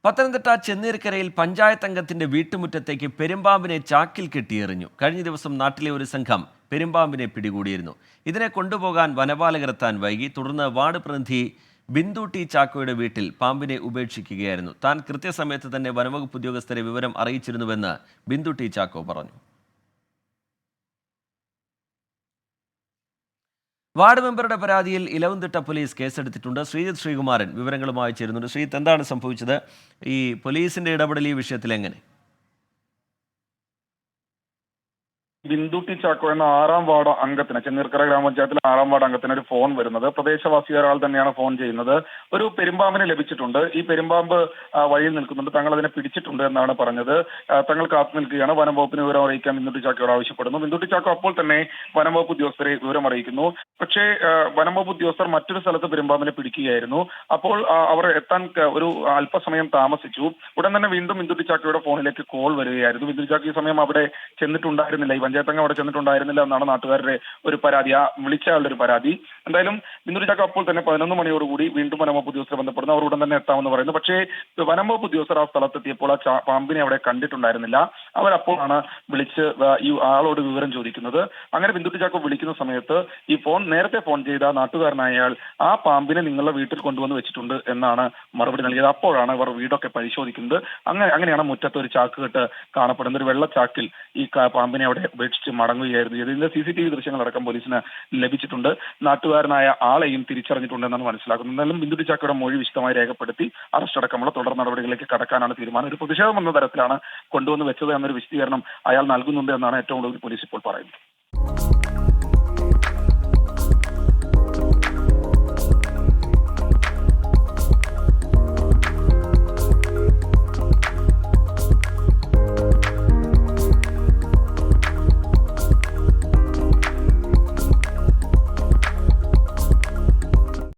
പത്തനംതിട്ട ചെന്നീർക്കരയിൽ പഞ്ചായത്ത് അംഗത്തിന്റെ വീട്ടുമുറ്റത്തേക്ക് പെരുമ്പാമ്പിനെ ചാക്കിൽ കെട്ടിയെറിഞ്ഞു. കഴിഞ്ഞ ദിവസം നാട്ടിലെ ഒരു സംഘം പെരുമ്പാമ്പിനെ പിടികൂടിയിരുന്നു. ഇതിനെ കൊണ്ടുപോകാൻ വനപാലകരെത്താൻ വൈകി. തുടർന്ന് വാർഡ് പ്രതിനിധി ബിന്ദു ടി ചാക്കോയുടെ വീട്ടിൽ പാമ്പിനെ ഉപേക്ഷിക്കുകയായിരുന്നു. താൻ കൃത്യസമയത്ത് തന്നെ വനവകുപ്പ് ഉദ്യോഗസ്ഥരെ വിവരം അറിയിച്ചിരുന്നുവെന്ന് ബിന്ദു ടി ചാക്കോ പറഞ്ഞു. വാർഡ് മെമ്പറുടെ പരാതിയിൽ ഇലവുംതിട്ട പോലീസ് കേസെടുത്തിട്ടുണ്ട്. ശ്രീജിത്ത് ശ്രീകുമാരൻ വിവരങ്ങളുമായി ചേരുന്നുണ്ട്. ശ്രീജിത്ത്, എന്താണ് സംഭവിച്ചത്? ഈ പോലീസിന്റെ ഇടപെടൽ ഈ വിഷയത്തിൽ എങ്ങനെ? ബിന്ദു ടി ചാക്കോ എന്ന 6ാം വാർഡ് അംഗത്തിന്, ചെന്നീർക്കര ഗ്രാമപഞ്ചായത്തിലെ 6ാം വാർഡ് അംഗത്തിന് ഒരു ഫോൺ വരുന്നത്. പ്രദേശവാസി ഒരാൾ തന്നെയാണ് ഫോൺ ചെയ്യുന്നത്. ഒരു പെരുമ്പാമ്പിനെ ലഭിച്ചിട്ടുണ്ട്, ഈ പെരുമ്പാമ്പ് വഴിയിൽ നിൽക്കുന്നുണ്ട്, തങ്ങൾ അതിനെ പിടിച്ചിട്ടുണ്ട് എന്നാണ് പറഞ്ഞത്. തങ്ങൾ കാത്തു നിൽക്കുകയാണ്, വനം വകുപ്പിന് വിവരം അറിയിക്കാൻ ബിന്ദു ടി ചാക്കോയോട് ആവശ്യപ്പെടുന്നു. ബിന്ദു ടി ചാക്കോ അപ്പോൾ തന്നെ വനം വകുപ്പ് ഉദ്യോഗസ്ഥരെ വിവരം അറിയിക്കുന്നു. പക്ഷേ വനം വകുപ്പ് ഉദ്യോഗസ്ഥർ മറ്റൊരു സ്ഥലത്ത് പെരുമ്പാമ്പിനെ പിടിക്കുകയായിരുന്നു. അപ്പോൾ അവർ എത്താൻ ഒരു അല്പസമയം താമസിച്ചു. ഉടൻ തന്നെ വീണ്ടും ബിന്ദു ടി ചാക്കോയുടെ ഫോണിലേക്ക് കോൾ വരികയായിരുന്നു. ബിന്ദു ടി ചാക്കോ ഈ സമയം അവിടെ ചെന്നിട്ടുണ്ടായിരുന്നില്ല, പഞ്ചായത്ത് അംഗം അവിടെ ചെന്നിട്ടുണ്ടായിരുന്നില്ല എന്നാണ് നാട്ടുകാരുടെ ഒരു പരാതി, വിളിച്ചയാളുടെ ഒരു പരാതി. എന്തായാലും ബിന്ദു ടി ചാക്കോ അപ്പോൾ തന്നെ 11 മണിയോടുകൂടി വീണ്ടും വനംവകുപ്പ് ഉദ്യോഗസ്ഥർ ബന്ധപ്പെടുന്നു. അവർ ഉടൻ തന്നെ എത്താമെന്ന് പറയുന്നു. പക്ഷേ വനംവകുപ്പ് ഉദ്യോഗസ്ഥർ ആ സ്ഥലത്തെത്തിയപ്പോൾ ആ പാമ്പിനെ അവിടെ കണ്ടിട്ടുണ്ടായിരുന്നില്ല. അവരപ്പോഴാണ് വിളിച്ച് ഈ ആളോട് വിവരം ചോദിക്കുന്നത്. അങ്ങനെ ബിന്ദു ടി ചാക്കോ വിളിക്കുന്ന സമയത്ത് ഈ നേരത്തെ ഫോൺ ചെയ്ത നാട്ടുകാരനായ അയാൾ ആ പാമ്പിനെ നിങ്ങളുടെ വീട്ടിൽ കൊണ്ടുവന്ന് വെച്ചിട്ടുണ്ട് എന്നാണ് മറുപടി നൽകിയത്. അപ്പോഴാണ് ഇവർ വീടൊക്കെ പരിശോധിക്കുന്നത്. അങ്ങനെയാണ് മുറ്റത്ത് ഒരു ചാക്ക് കെട്ട് കാണപ്പെടുന്നത്. ഒരു വെള്ളച്ചാക്കിൽ ഈ പാമ്പിനെ അവിടെ ഉപേക്ഷിച്ച് മടങ്ങുകയായിരുന്നു. ഇതിന്റെ CCTV ദൃശ്യങ്ങളടക്കം പോലീസിന് ലഭിച്ചിട്ടുണ്ട്. നാട്ടുകാരനായ ആളെയും തിരിച്ചറിഞ്ഞിട്ടുണ്ടെന്നാണ് മനസ്സിലാക്കുന്നത്. എന്നാലും ബിന്ദു ടി ചാക്കോയുടെ മൊഴി വിശദമായി രേഖപ്പെടുത്തി അറസ്റ്റ് അടക്കമുള്ള തുടർ നടപടികളിലേക്ക് കടക്കാനാണ് തീരുമാനം. ഒരു പ്രതിഷേധം എന്ന തരത്തിലാണ് കൊണ്ടുവന്ന് വെച്ചത് എന്നൊരു വിശദീകരണം അയാൾ നൽകുന്നുണ്ട് എന്നാണ് ഏറ്റവും കൂടുതൽ പോലീസ് ഇപ്പോൾ പറയുന്നത്.